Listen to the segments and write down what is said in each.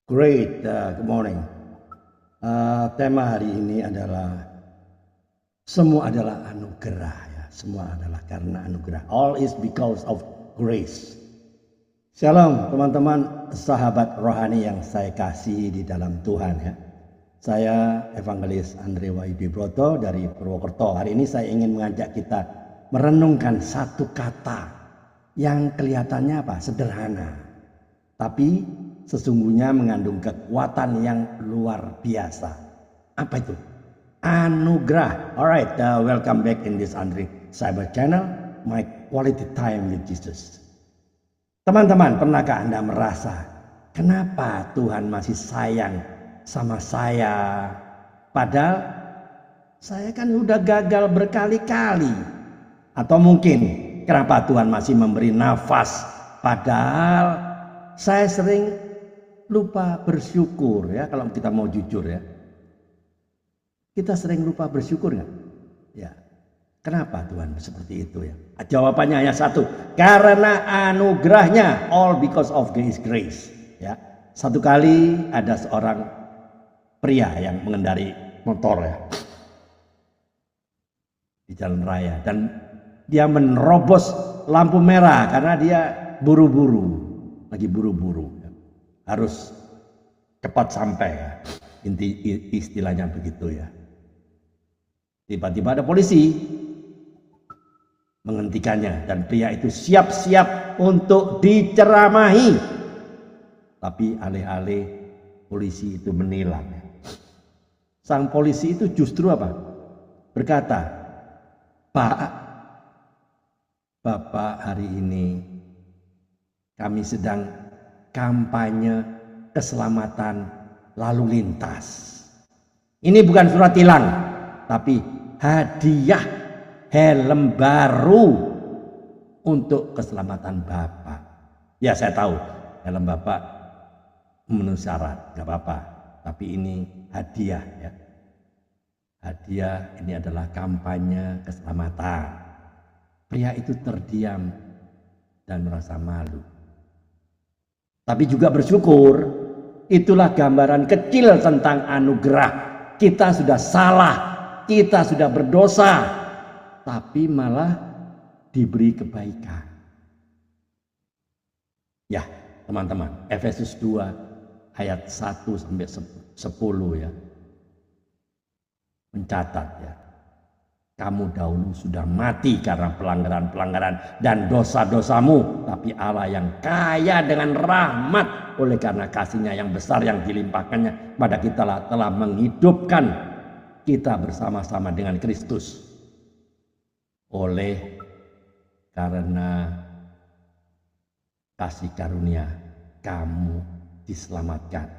Great, good morning. Tema hari ini adalah semua adalah anugerah ya. Semua adalah karena anugerah. All is because of grace. Shalom teman-teman sahabat rohani yang saya kasih di dalam Tuhan ya. Saya Evangelis Andre Wahyudi Broto dari Purwokerto. Hari ini saya ingin mengajak kita merenungkan satu kata yang kelihatannya apa? Sederhana. Tapi sesungguhnya mengandung kekuatan yang luar biasa. Apa itu? Anugerah. Alright, welcome back in this Andre Cyber Channel, my quality time with Jesus. Teman-teman, pernahkah Anda merasa kenapa Tuhan masih sayang sama saya? Padahal saya kan udah gagal berkali-kali. Atau mungkin kenapa Tuhan masih memberi nafas? Padahal saya sering lupa bersyukur ya, kalau kita mau jujur ya. Kita sering lupa bersyukur nggak? Ya. Kenapa Tuhan seperti itu ya? Jawabannya hanya satu, karena anugerahnya, all because of His grace. Ya. Satu kali ada seorang pria yang mengendari motor ya di jalan raya dan dia menerobos lampu merah karena dia buru-buru, lagi buru-buru. Harus cepat sampai ya. Istilahnya begitu ya. Tiba-tiba ada polisi menghentikannya dan pria itu siap-siap untuk diceramahi. Tapi alih-alih polisi itu menilang. Sang polisi itu justru apa? Berkata, "Pak, Bapak hari ini kami sedang kampanye keselamatan lalu lintas. Ini bukan surat tilang, tapi hadiah helm baru untuk keselamatan Bapak." Ya, saya tahu helm Bapak memenuhi syarat, nggak apa-apa. Tapi ini hadiah ya. Hadiah ini adalah kampanye keselamatan. Pria itu terdiam dan merasa malu. Tapi juga bersyukur. Itulah gambaran kecil tentang anugerah. Kita sudah salah, kita sudah berdosa, tapi malah diberi kebaikan. Ya teman-teman, Efesus 2 ayat 1 sampai 10 ya. Mencatat ya. Kamu dahulu sudah mati karena pelanggaran-pelanggaran dan dosa-dosamu. Tapi Allah yang kaya dengan rahmat oleh karena kasih-Nya yang besar yang dilimpahkannya pada kita telah menghidupkan kita bersama-sama dengan Kristus. Oleh karena kasih karunia kamu diselamatkan.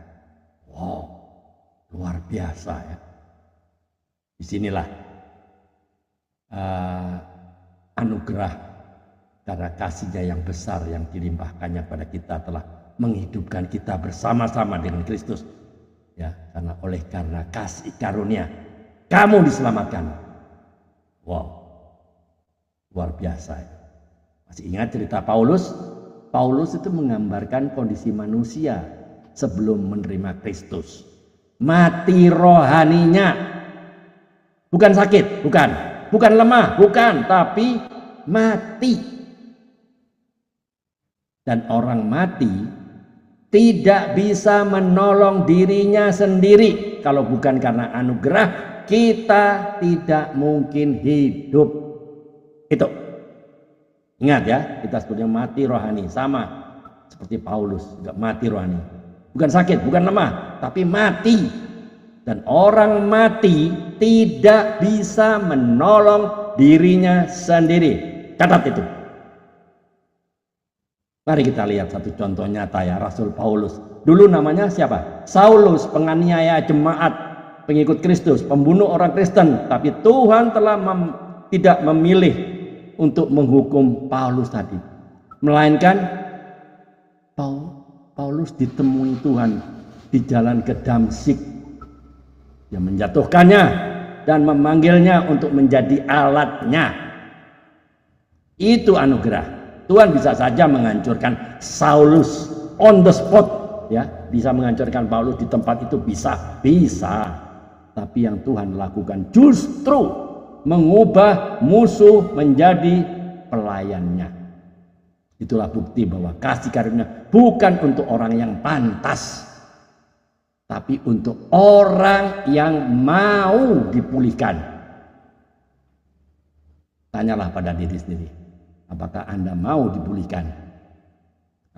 Wow, luar biasa ya. Disinilah anugerah karena kasih-Nya yang besar yang dilimpahkannya pada kita telah menghidupkan kita bersama-sama dengan Kristus ya, karena kasih karunia kamu diselamatkan. Wow, luar biasa ya. Masih ingat cerita Paulus? Paulus itu menggambarkan kondisi manusia sebelum menerima Kristus. Mati rohaninya, bukan sakit, bukan lemah, bukan, tapi mati. Dan orang mati tidak bisa menolong dirinya sendiri. Kalau bukan karena anugerah, kita tidak mungkin hidup. Itu. Ingat ya, kita sebutnya mati rohani. Sama seperti Paulus, juga mati rohani. Bukan sakit, bukan lemah, tapi mati. Dan orang mati tidak bisa menolong dirinya sendiri. Catat itu. Mari kita lihat satu contoh nyata ya, Rasul Paulus. Dulu namanya siapa? Saulus, penganiaya jemaat, pengikut Kristus, pembunuh orang Kristen. Tapi Tuhan telah tidak memilih untuk menghukum Paulus tadi. Melainkan Paulus ditemui Tuhan di jalan ke Damsyik. Yang menjatuhkannya dan memanggilnya untuk menjadi alatnya. Itu anugerah. Tuhan bisa saja menghancurkan Saulus on the spot ya, bisa menghancurkan Paulus di tempat itu, bisa. Tapi yang Tuhan lakukan justru mengubah musuh menjadi pelayannya. Itulah bukti bahwa kasih karunia bukan untuk orang yang pantas, tapi untuk orang yang mau dipulihkan. Tanyalah pada diri sendiri, apakah Anda mau dipulihkan?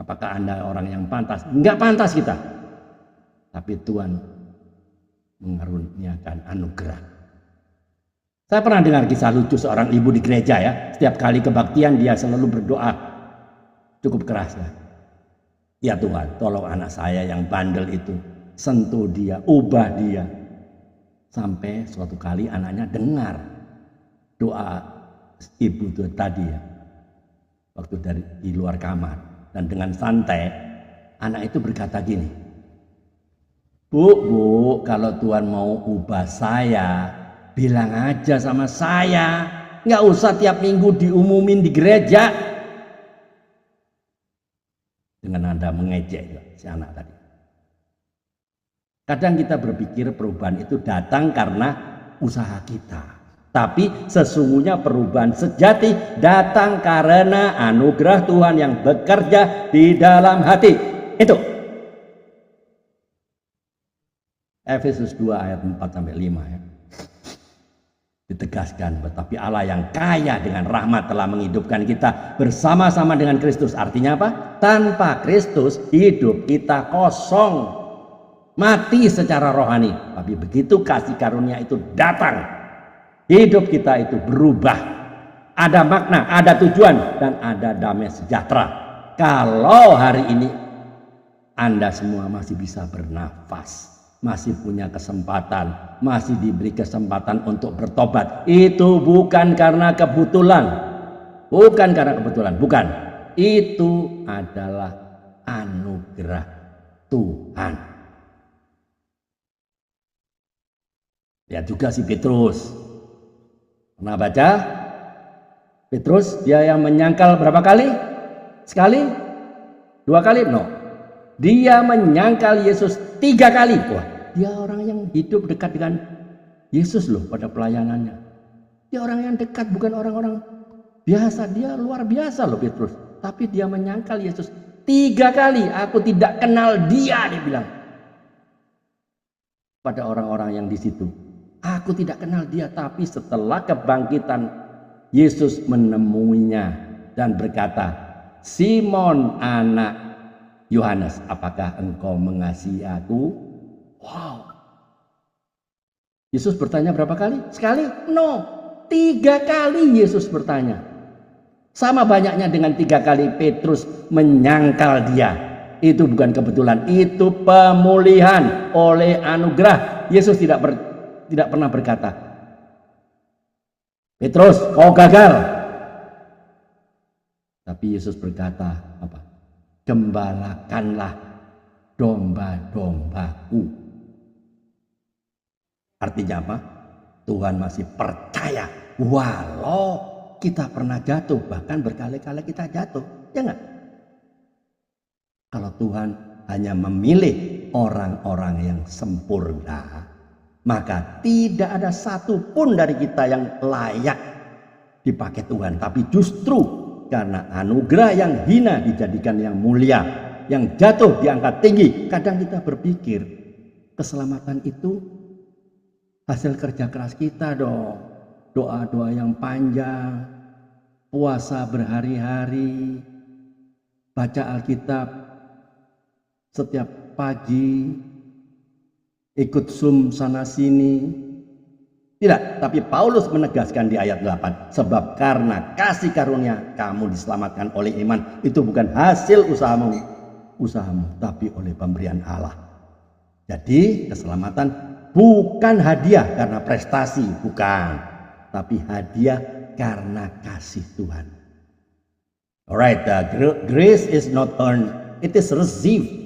Apakah Anda orang yang pantas? Enggak pantas kita. Tapi Tuhan mengaruniakan anugerah. Saya pernah dengar kisah lucu seorang ibu di gereja ya. Setiap kali kebaktian dia selalu berdoa. Cukup keras ya. Ya Tuhan, tolong anak saya yang bandel itu. Sentuh dia, ubah dia. Sampai suatu kali anaknya dengar doa ibu itu tadi ya. Waktu di luar kamar. Dan dengan santai, anak itu berkata gini. Bu, kalau Tuhan mau ubah saya, bilang aja sama saya. Nggak usah tiap minggu diumumin di gereja. Dengan nada mengejek si anak tadi. Kadang kita berpikir perubahan itu datang karena usaha kita. Tapi sesungguhnya perubahan sejati datang karena anugerah Tuhan yang bekerja di dalam hati. Itu. Efesus 2 ayat 4-5 ya. Ditegaskan, tetapi Allah yang kaya dengan rahmat telah menghidupkan kita bersama-sama dengan Kristus. Artinya apa? Tanpa Kristus hidup kita kosong, mati secara rohani. Tapi begitu kasih karunia itu datang, hidup kita itu berubah, ada makna, ada tujuan, dan ada damai sejahtera. Kalau hari ini Anda semua masih bisa bernafas, masih punya kesempatan, masih diberi kesempatan untuk bertobat, itu bukan karena kebetulan. Bukan karena kebetulan, bukan. Itu adalah anugerah Tuhan. Lihat juga si Petrus. Pernah baca? Petrus dia yang menyangkal berapa kali? Sekali? 2 kali? No. Dia menyangkal Yesus 3 kali. Wah, dia orang yang hidup dekat dengan Yesus loh pada pelayanannya. Dia orang yang dekat, bukan orang-orang biasa. Dia luar biasa loh Petrus. Tapi dia menyangkal Yesus 3 kali. Aku tidak kenal dia, dia bilang. Pada orang-orang yang di situ. Aku tidak kenal dia, tapi setelah kebangkitan Yesus menemuinya dan berkata, Simon anak Yohanes, apakah engkau mengasihi aku? Wow. Yesus bertanya berapa kali? Sekali? No. 3 kali Yesus bertanya. Sama banyaknya dengan 3 kali Petrus menyangkal dia. Itu bukan kebetulan, itu pemulihan oleh anugerah. Yesus tidak pernah berkata, Petrus, kau gagal. Tapi Yesus berkata, apa? Gembalakanlah domba-dombaku. Artinya apa? Tuhan masih percaya walau kita pernah jatuh, bahkan berkali-kali kita jatuh, ya enggak? Kalau Tuhan hanya memilih orang-orang yang sempurna, maka tidak ada satupun dari kita yang layak dipakai Tuhan. Tapi justru karena anugerah yang hina dijadikan yang mulia, yang jatuh diangkat tinggi. Kadang kita berpikir keselamatan itu hasil kerja keras kita dong. Doa-doa yang panjang, puasa berhari-hari, baca Alkitab setiap pagi, ikut Zoom sana sini. Tidak, tapi Paulus menegaskan di ayat 8, sebab karena kasih karunia kamu diselamatkan oleh iman. Itu bukan hasil usahamu, tapi oleh pemberian Allah. Jadi keselamatan bukan hadiah karena prestasi, bukan, tapi hadiah karena kasih Tuhan. Alright, grace is not earned, it is received.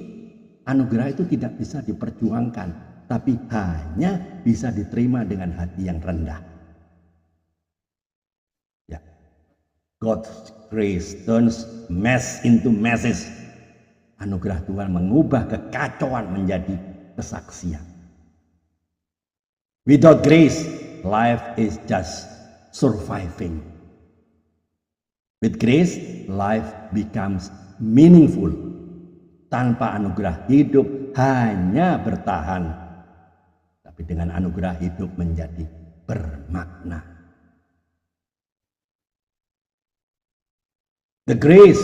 Anugerah itu tidak bisa diperjuangkan, tapi hanya bisa diterima dengan hati yang rendah. Ya. God's grace turns mess into messes. Anugerah Tuhan mengubah kekacauan menjadi kesaksian. Without grace, life is just surviving. With grace, life becomes meaningful. Tanpa anugerah, hidup hanya bertahan. Tapi dengan anugerah, hidup menjadi bermakna. The grace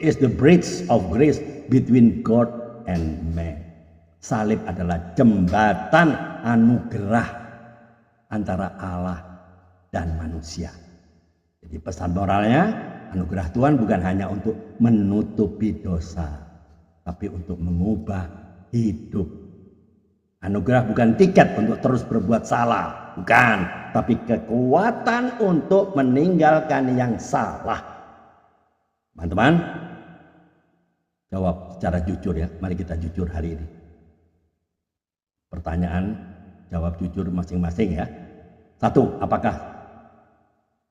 is the bridge of grace between God and man. Salib adalah jembatan anugerah antara Allah dan manusia. Jadi pesan moralnya, anugerah Tuhan bukan hanya untuk menutupi dosa, tapi untuk mengubah hidup. Anugerah bukan tiket untuk terus berbuat salah, bukan, tapi kekuatan untuk meninggalkan yang salah. Teman-teman, jawab secara jujur ya. Mari kita jujur hari ini. Pertanyaan, jawab jujur masing-masing ya. 1, apakah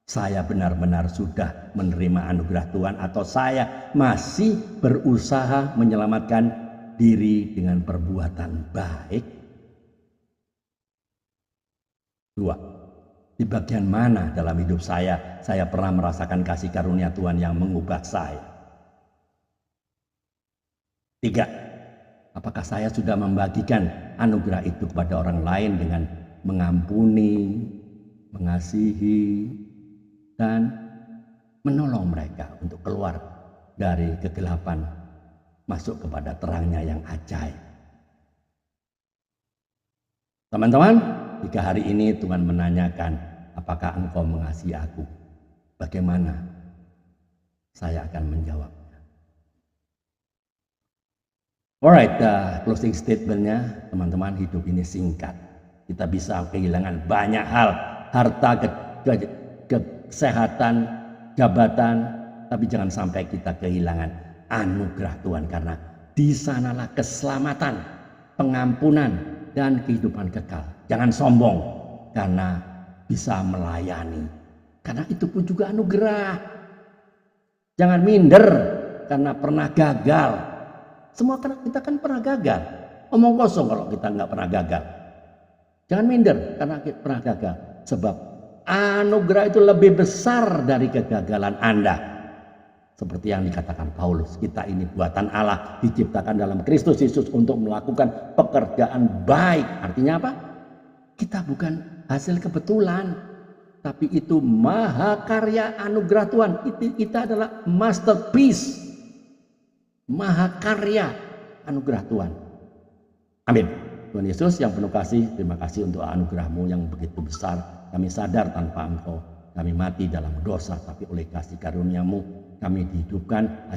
saya benar-benar sudah menerima anugerah Tuhan atau saya masih berusaha menyelamatkan diri dengan perbuatan baik? 2, di bagian mana dalam hidup saya pernah merasakan kasih karunia Tuhan yang mengubah saya? 3, apakah saya sudah membagikan anugerah itu kepada orang lain dengan mengampuni, mengasihi, dan menolong mereka untuk keluar dari kegelapan masuk kepada terangnya yang ajaib. Teman-teman, jika hari ini Tuhan menanyakan, apakah engkau mengasihi aku? Bagaimana saya akan menjawabnya? Alright, closing statementnya, teman-teman, hidup ini singkat. Kita bisa kehilangan banyak hal, harta, kesehatan, jabatan, tapi jangan sampai kita kehilangan anugerah Tuhan, karena di sanalah keselamatan, pengampunan, dan kehidupan kekal. Jangan sombong karena bisa melayani, karena itu pun juga anugerah. Jangan minder karena pernah gagal. Semua kita kan pernah gagal. Omong kosong kalau kita nggak pernah gagal. Jangan minder karena kita pernah gagal, sebab anugerah itu lebih besar dari kegagalan Anda. Seperti yang dikatakan Paulus, kita ini buatan Allah, diciptakan dalam Kristus Yesus untuk melakukan pekerjaan baik. Artinya apa? Kita bukan hasil kebetulan, tapi itu mahakarya anugerah Tuhan. Kita adalah masterpiece, mahakarya anugerah Tuhan. Amin. Tuhan Yesus yang penuh kasih, terima kasih untuk anugerah-Mu yang begitu besar. Kami sadar tanpa Engkau kami mati dalam dosa, tapi oleh kasih karunia-Mu kami dihidupkan.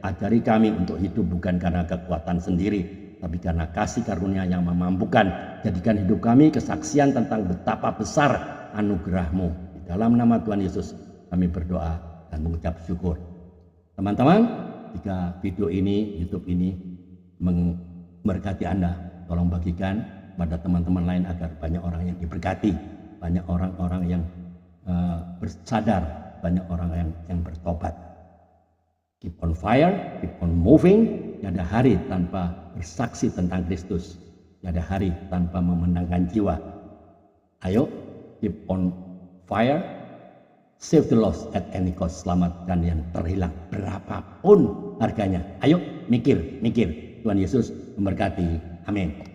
Ajari kami untuk hidup bukan karena kekuatan sendiri, tapi karena kasih karunia yang memampukan. Jadikan hidup kami kesaksian tentang betapa besar anugerah-Mu. Di dalam nama Tuhan Yesus kami berdoa dan mengucap syukur. Teman-teman, jika video ini, YouTube ini memberkati Anda, tolong bagikan pada teman-teman lain agar banyak orang yang diberkati, banyak orang-orang yang bersadar, banyak orang yang bertobat. Keep on fire, keep on moving. Tiada hari tanpa bersaksi tentang Kristus, tiada hari tanpa memenangkan jiwa. Ayo, keep on fire, save the lost at any cost. Selamatkan yang terhilang berapapun harganya. Ayo, mikir. Tuhan Yesus memberkati. Amin.